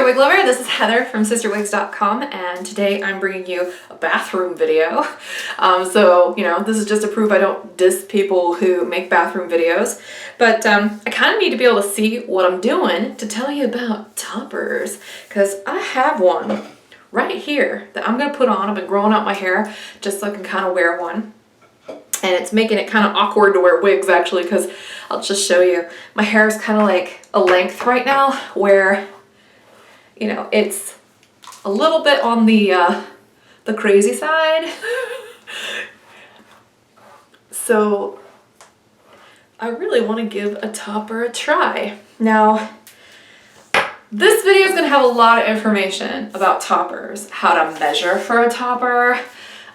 Wig Lover, this is Heather from sisterwigs.com, and today I'm bringing you a bathroom video. This is just to prove I don't diss people who make bathroom videos, but I kind of need to be able to see what I'm doing to tell you about toppers, because I have one right here that I'm going to put on. I've been growing out my hair just so I can kind of wear one. And it's making it kind of awkward to wear wigs actually, because I'll just show you. My hair is kind of like a length right now where, you know, it's a little bit on the crazy side. So I really want to give a topper a try. Now, this video is going to have a lot of information about toppers, how to measure for a topper,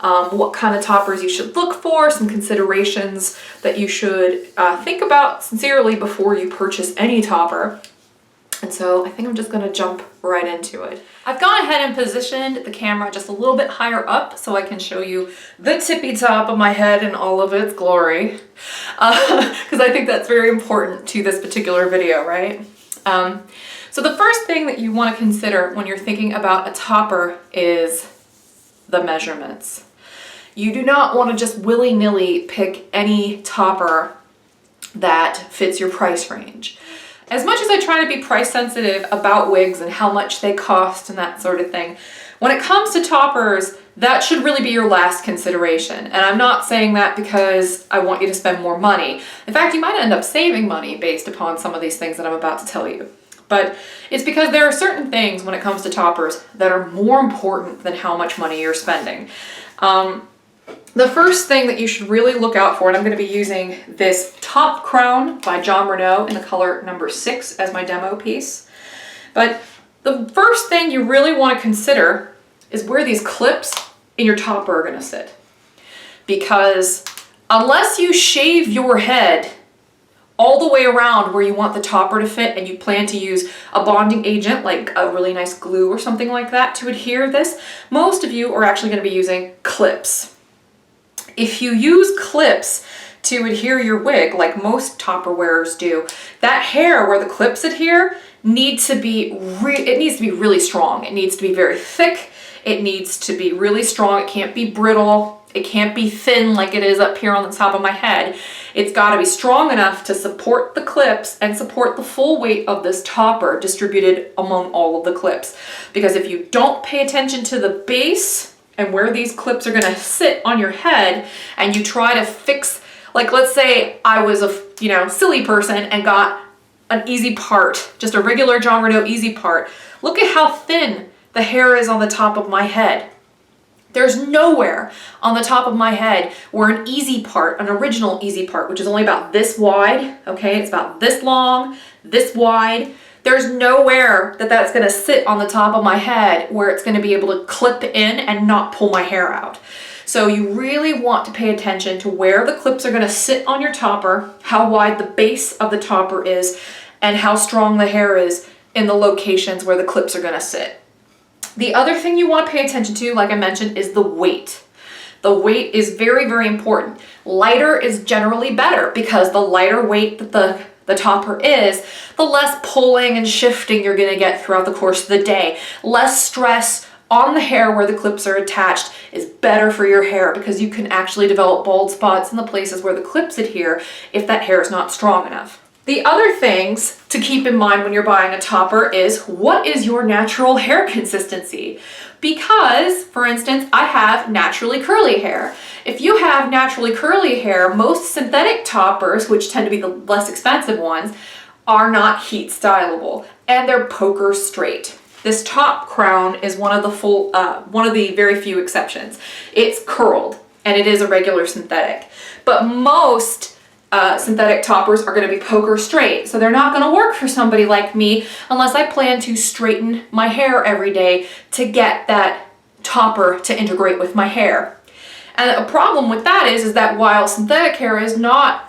what kind of toppers you should look for, some considerations that you should think about sincerely before you purchase any topper. And so I think I'm just going to jump right into it. I've gone ahead and positioned the camera just a little bit higher up so I can show you the tippy top of my head in all of its glory, because I think that's very important to this particular video, right? So the first thing that you want to consider when you're thinking about a topper is the measurements. You do not want to just willy-nilly pick any topper that fits your price range. As much as I try to be price sensitive about wigs and how much they cost and that sort of thing, when it comes to toppers, that should really be your last consideration. And I'm not saying that because I want you to spend more money. In fact, you might end up saving money based upon some of these things that I'm about to tell you. But it's because there are certain things when it comes to toppers that are more important than how much money you're spending. The first thing that you should really look out for, and I'm going to be using this Top Crown by Jon Renau in the color number 6 as my demo piece. But the first thing you really want to consider is where these clips in your topper are going to sit. Because unless you shave your head all the way around where you want the topper to fit and you plan to use a bonding agent like a really nice glue or something like that to adhere this, most of you are actually going to be using clips. If you use clips to adhere your wig, like most topper wearers do, that hair where the clips adhere needs to be really strong. It needs to be very thick. It needs to be really strong. It can't be brittle. It can't be thin like it is up here on the top of my head. It's got to be strong enough to support the clips and support the full weight of this topper distributed among all of the clips. Because if you don't pay attention to the base and where these clips are going to sit on your head, and you try to fix, like let's say I was a silly person and got an easy part, just a regular Jon Renau easy part. Look at how thin the hair is on the top of my head. There's nowhere on the top of my head where an easy part, an original easy part, which is only about this wide, okay, it's about this long, this wide. There's nowhere that that's going to sit on the top of my head where it's going to be able to clip in and not pull my hair out. So you really want to pay attention to where the clips are going to sit on your topper, how wide the base of the topper is, and how strong the hair is in the locations where the clips are going to sit. The other thing you want to pay attention to, like I mentioned, is the weight. The weight is very, very important. Lighter is generally better because the lighter weight that the topper is, the less pulling and shifting you're going to get throughout the course of the day. Less stress on the hair where the clips are attached is better for your hair because you can actually develop bald spots in the places where the clips adhere if that hair is not strong enough. The other things to keep in mind when you're buying a topper is what is your natural hair consistency? Because, for instance, I have naturally curly hair. If you have naturally curly hair, most synthetic toppers, which tend to be the less expensive ones, are not heat stylable, and they're poker straight. This Top Crown is one of the very few exceptions. It's curled, and it is a regular synthetic. But most synthetic toppers are going to be poker straight, so they're not going to work for somebody like me unless I plan to straighten my hair every day to get that topper to integrate with my hair. And a problem with that is that while synthetic hair is not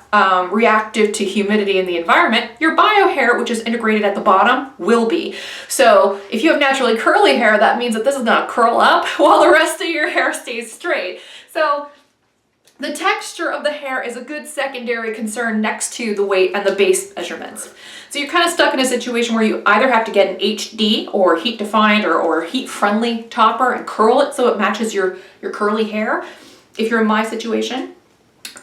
reactive to humidity in the environment, your bio hair, which is integrated at the bottom, will be. So if you have naturally curly hair, that means that this is going to curl up while the rest of your hair stays straight. So The texture of the hair is a good secondary concern next to the weight and the base measurements. So you're kind of stuck in a situation where you either have to get an HD or heat defined or heat friendly topper and curl it so it matches your curly hair, if you're in my situation.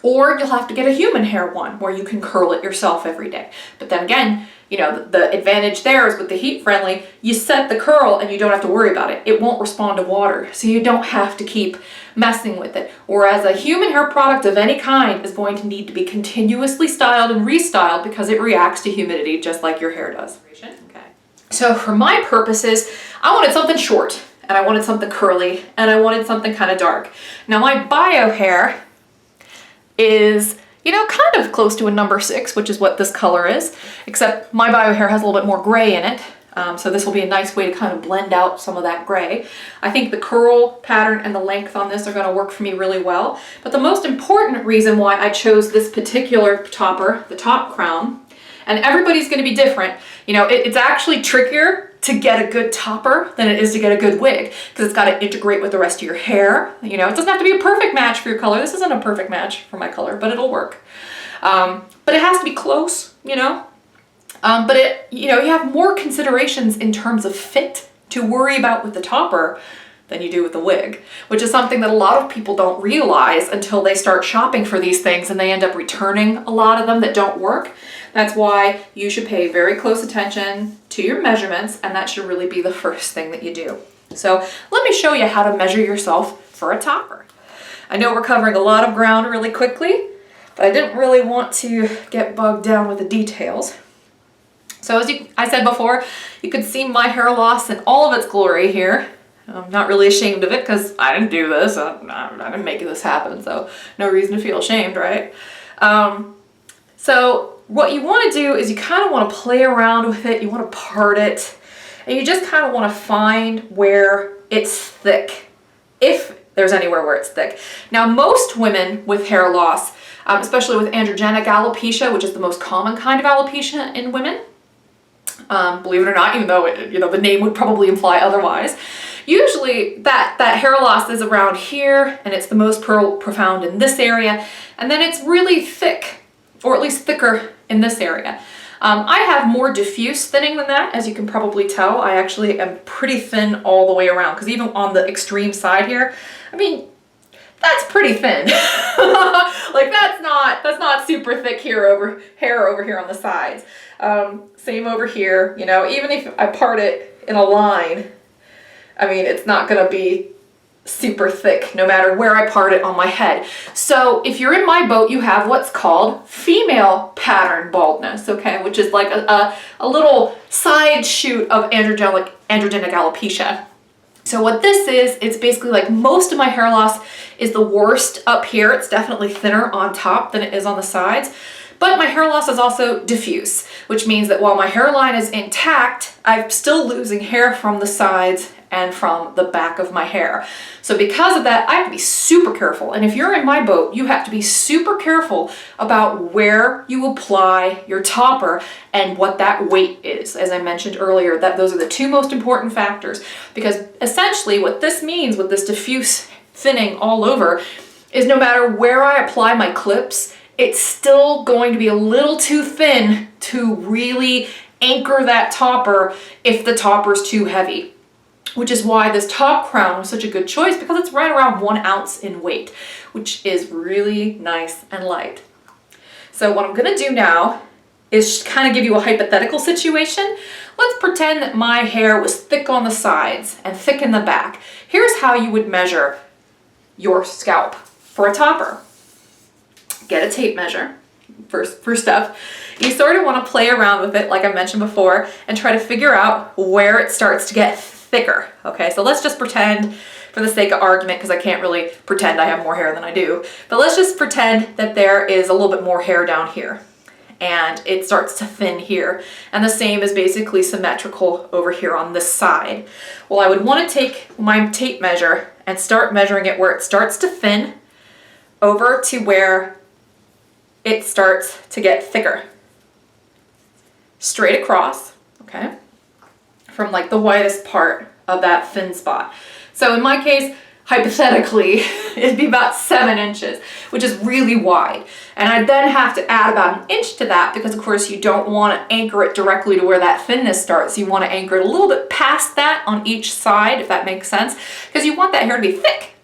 Or you'll have to get a human hair one where you can curl it yourself every day. But then again, you know, the advantage there is with the heat friendly, you set the curl and you don't have to worry about it. It won't respond to water, so you don't have to keep messing with it. Whereas a human hair product of any kind is going to need to be continuously styled and restyled because it reacts to humidity just like your hair does. Okay. So for my purposes, I wanted something short and I wanted something curly and I wanted something kind of dark. Now my bio hair is, you know, kind of close to a number 6, which is what this color is, except my bio hair has a little bit more gray in it. So this will be a nice way to kind of blend out some of that gray. I think the curl pattern and the length on this are going to work for me really well. But the most important reason why I chose this particular topper, the top crown, and everybody's going to be different. You know, it's actually trickier to get a good topper than it is to get a good wig because it's got to integrate with the rest of your hair. You know, it doesn't have to be a perfect match for your color. This isn't a perfect match for my color, but it'll work. But it has to be close, you know. But it, you know, you have more considerations in terms of fit to worry about with the topper than you do with the wig, which is something that a lot of people don't realize until they start shopping for these things and they end up returning a lot of them that don't work. That's why you should pay very close attention to your measurements, and that should really be the first thing that you do. So let me show you how to measure yourself for a topper. I know we're covering a lot of ground really quickly, but I didn't really want to get bogged down with the didetails. So as I said before, you could see my hair loss in all of its glory here. I'm not really ashamed of it because I didn't do this. I didn't make this happen, so no reason to feel ashamed, right? So what you want to do is you kind of want to play around with it. You want to part it, and you just kind of want to find where it's thick, if there's anywhere where it's thick. Now, most women with hair loss, especially with androgenic alopecia, which is the most common kind of alopecia in women, believe it or not, even though you know the name would probably imply otherwise. Usually that hair loss is around here, and it's the most profound in this area, and then it's really thick, or at least thicker in this area. I have more diffuse thinning than that, as you can probably tell. I actually am pretty thin all the way around, because even on the extreme side here, I mean, that's pretty thin. Like that's not super thick hair over here on the sides. Same over here, you know, even if I part it in a line, I mean, it's not gonna be super thick no matter where I part it on my head. So if you're in my boat, you have what's called female pattern baldness, okay, which is like a little side shoot of androgenic alopecia. So what this is, it's basically like most of my hair loss is the worst up here. It's definitely thinner on top than it is on the sides. But my hair loss is also diffuse, which means that while my hairline is intact, I'm still losing hair from the sides and from the back of my hair. So because of that, I have to be super careful. And if you're in my boat, you have to be super careful about where you apply your topper and what that weight is. As I mentioned earlier, that those are the two most important factors, because essentially what this means with this diffuse thinning all over is no matter where I apply my clips, it's still going to be a little too thin to really anchor that topper if the topper's too heavy. Which is why this top crown was such a good choice, because it's right around 1 ounce in weight, which is really nice and light. So what I'm gonna do now is kind of give you a hypothetical situation. Let's pretend that my hair was thick on the sides and thick in the back. Here's how you would measure your scalp for a topper. Get a tape measure, first step. You sort of want to play around with it, like I mentioned before, and try to figure out where it starts to get thicker. Okay, so let's just pretend, for the sake of argument, because I can't really pretend I have more hair than I do, but let's just pretend that there is a little bit more hair down here, and it starts to thin here, and the same is basically symmetrical over here on this side. Well, I would want to take my tape measure and start measuring it where it starts to thin over to where it starts to get thicker. Straight across, okay? From like the widest part of that thin spot. So in my case, hypothetically, it'd be about 7 inches, which is really wide. And I then have to add about 1 inch to that because of course you don't want to anchor it directly to where that thinness starts. You want to anchor it a little bit past that on each side, if that makes sense, because you want that hair to be thick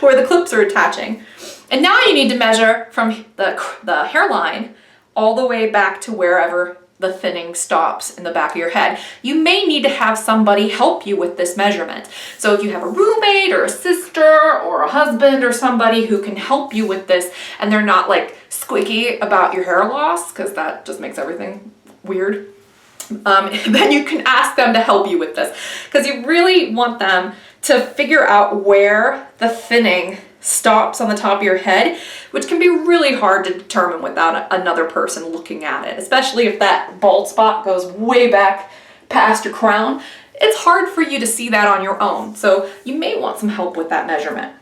where the clips are attaching. And now you need to measure from the hairline all the way back to wherever the thinning stops in the back of your head. You may need to have somebody help you with this measurement. So if you have a roommate or a sister or a husband or somebody who can help you with this and they're not like squeaky about your hair loss, because that just makes everything weird, then you can ask them to help you with this, because you really want them to figure out where the thinning stops on the top of your head, which can be really hard to determine without another person looking at it, especially if that bald spot goes way back past your crown. It's hard for you to see that on your own, so you may want some help with that measurement.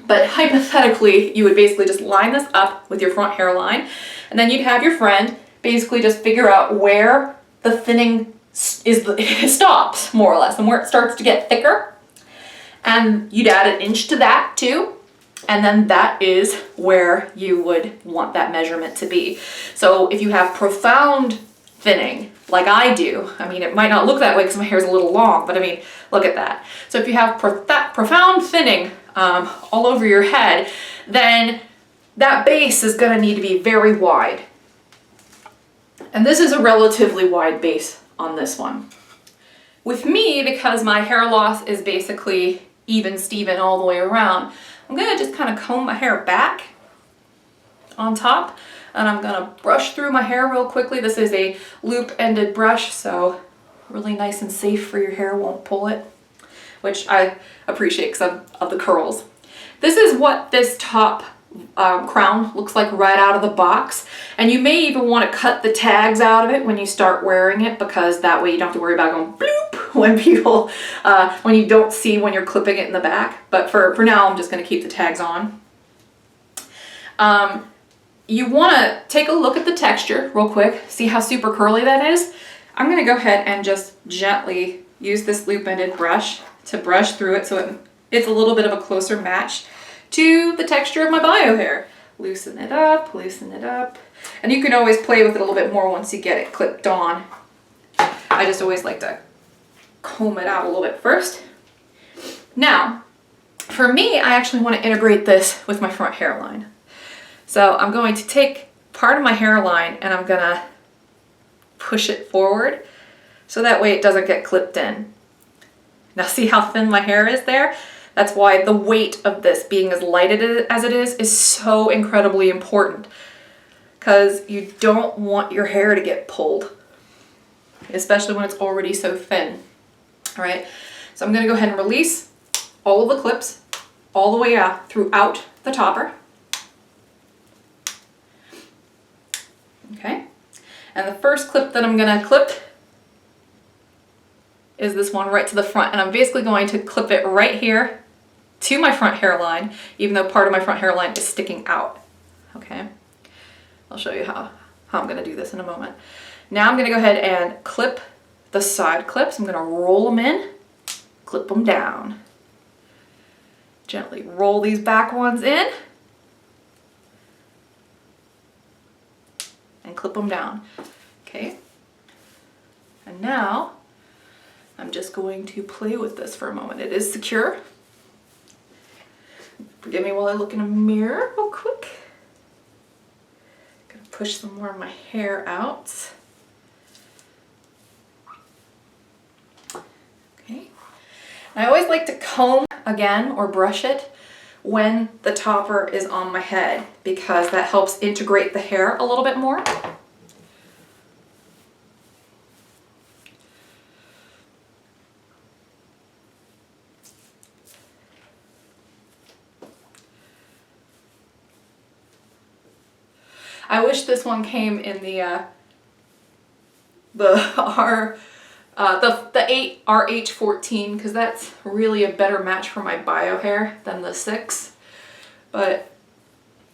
But hypothetically, you would basically just line this up with your front hairline, and then you'd have your friend basically just figure out where the thinning stops, more or less, and where it starts to get thicker. And you'd add 1 inch to that too. And then that is where you would want that measurement to be. So if you have profound thinning, like I do, I mean, it might not look that way because my hair is a little long, but I mean, look at that. So if you have profound thinning all over your head, then that base is going to need to be very wide. And this is a relatively wide base on this one. With me, because my hair loss is basically even Steven all the way around, I'm gonna just kind of comb my hair back on top, and I'm gonna brush through my hair real quickly. This is a loop-ended brush, so really nice and safe for your hair, won't pull it, which I appreciate because of the curls. This is what this top crown looks like right out of the box, and you may even want to cut the tags out of it when you start wearing it, because that way you don't have to worry about going bloop when people when you don't see when you're clipping it in the back. But for now, I'm just going to keep the tags on. You want to take a look at the texture real quick, see how super curly that is. I'm going to go ahead and just gently use this loop-ended brush to brush through it so it's a little bit of a closer match to the texture of my bio hair. Loosen it up, and you can always play with it a little bit more once you get it clipped on. I just always like to comb it out a little bit first. Now, for me, I actually want to integrate this with my front hairline. So I'm going to take part of my hairline and I'm gonna push it forward so that way it doesn't get clipped in. Now see how thin my hair is there? That's why the weight of this being as light as it is so incredibly important, because you don't want your hair to get pulled, especially when it's already so thin. All right, so I'm going to go ahead and release all of the clips all the way out throughout the topper. Okay, and the first clip that I'm going to clip is this one right to the front, and I'm basically going to clip it right here to my front hairline, even though part of my front hairline is sticking out. Okay, I'll show you how I'm going to do this in a moment. Now I'm going to go ahead and clip the side clips. I'm going to roll them in, clip them down. Gently roll these back ones in and clip them down. Okay, and now I'm just going to play with this for a moment. It is secure. Forgive me while I look in a mirror real quick. Gonna push some more of my hair out. Okay. And I always like to comb again or brush it when the topper is on my head, because that helps integrate the hair a little bit more. I wish this one came in the 8 RH14, because that's really a better match for my bio hair than the 6. But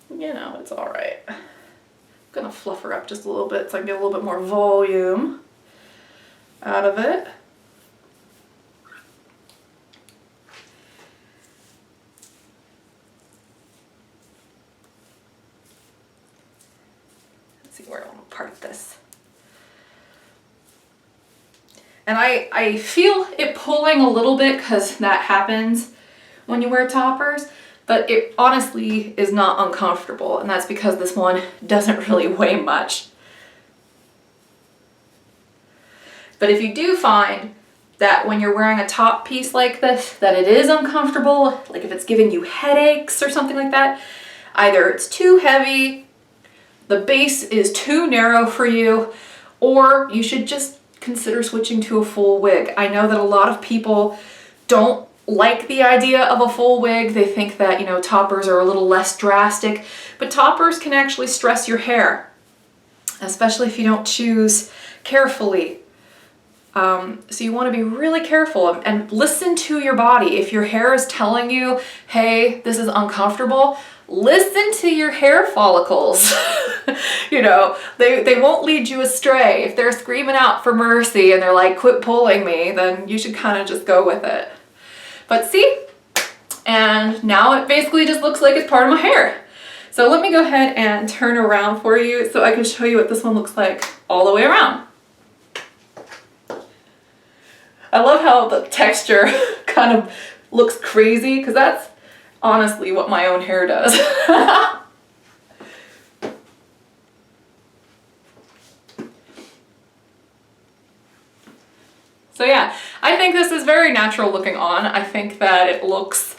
you know, it's all right. I'm gonna fluff her up just a little bit so I can get a little bit more volume out of it. And I feel it pulling a little bit because that happens when you wear toppers, but it honestly is not uncomfortable, and that's because this one doesn't really weigh much. But if you do find that when you're wearing a top piece like this, that it is uncomfortable, like if it's giving you headaches or something like that, either it's too heavy, the base is too narrow for you, or you should just consider switching to a full wig. I know that a lot of people don't like the idea of a full wig. They think that, you know, toppers are a little less drastic, but toppers can actually stress your hair, especially if you don't choose carefully. So you want to be really careful and listen to your body. If your hair is telling you, hey, this is uncomfortable, listen to your hair follicles. You know, they won't lead you astray. If they're screaming out for mercy and they're like, quit pulling me, then you should kind of just go with it. But see, and now it basically just looks like it's part of my hair. So let me go ahead and turn around for you so I can show you what this one looks like all the way around. I love how the texture kind of looks crazy, because that's honestly what my own hair does. So yeah, I think this is very natural looking on. I think that it looks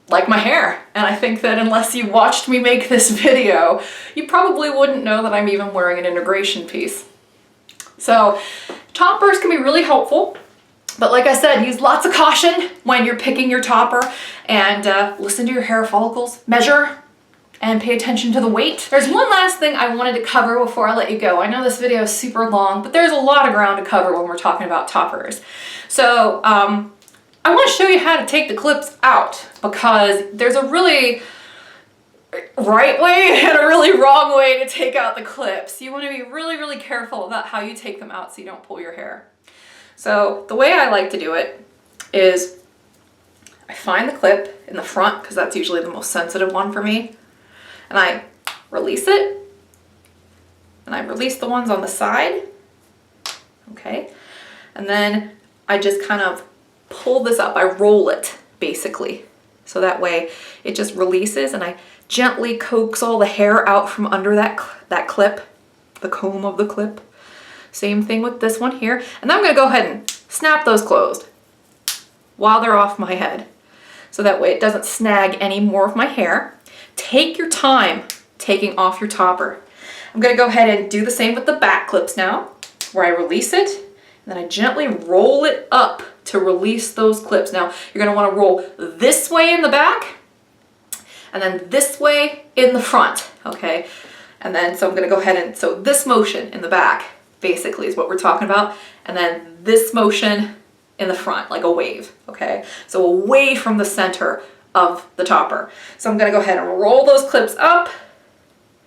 like my hair. And I think that unless you watched me make this video, you probably wouldn't know that I'm even wearing an integration piece. So toppers can be really helpful. But like I said, use lots of caution when you're picking your topper, and listen to your hair follicles, measure, and pay attention to the weight. There's one last thing I wanted to cover before I let you go. I know this video is super long, but there's a lot of ground to cover when we're talking about toppers. So I want to show you how to take the clips out, because there's a really right way and a really wrong way to take out the clips. You want to be really, really careful about how you take them out so you don't pull your hair. So the way I like to do it is I find the clip in the front, because that's usually the most sensitive one for me, and I release it, and I release the ones on the side, okay, and then I just kind of pull this up, I roll it basically, so that way it just releases, and I gently coax all the hair out from under that clip, the comb of the clip. Same thing with this one here. And then I'm gonna go ahead and snap those closed while they're off my head. So that way it doesn't snag any more of my hair. Take your time taking off your topper. I'm gonna go ahead and do the same with the back clips now, where I release it, and then I gently roll it up to release those clips. Now, you're gonna wanna roll this way in the back, and then this way in the front, okay? And then, so I'm gonna go ahead and, so this motion in the back, basically is what we're talking about, and then this motion in the front, like a wave, okay? So away from the center of the topper. So I'm gonna go ahead and roll those clips up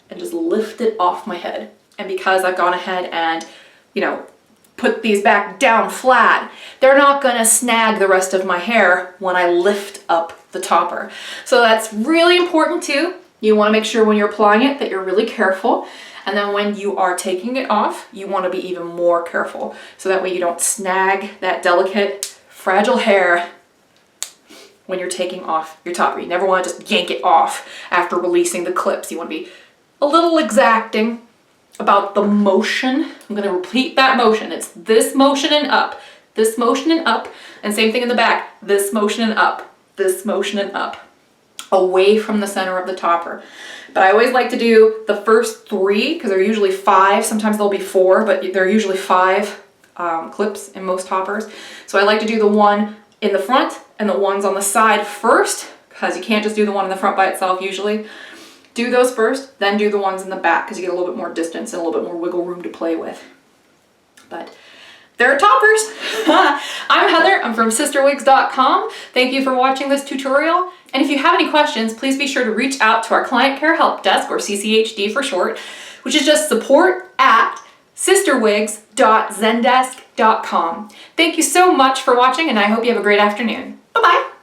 and just lift it off my head. And because I've gone ahead and, you know, put these back down flat, they're not gonna snag the rest of my hair when I lift up the topper. So that's really important too. You wanna make sure when you're applying it that you're really careful. And then when you are taking it off, you want to be even more careful. So that way you don't snag that delicate, fragile hair when you're taking off your topper. You never want to just yank it off after releasing the clips. You want to be a little exacting about the motion. I'm going to repeat that motion. It's this motion and up, this motion and up, and same thing in the back, this motion and up, this motion and up, away from the center of the topper. But I always like to do the first 3, because they're usually 5, sometimes there'll be 4, but they're usually 5 clips in most toppers. So I like to do the one in the front and the ones on the side first, because you can't just do the one in the front by itself usually. Do those first, then do the ones in the back, because you get a little bit more distance and a little bit more wiggle room to play with. But there are toppers. I'm Heather, I'm from sisterwigs.com. Thank you for watching this tutorial. And if you have any questions, please be sure to reach out to our Client Care Help Desk, or CCHD for short, which is just support@sisterwigs.zendesk.com. Thank you so much for watching, and I hope you have a great afternoon. Bye-bye.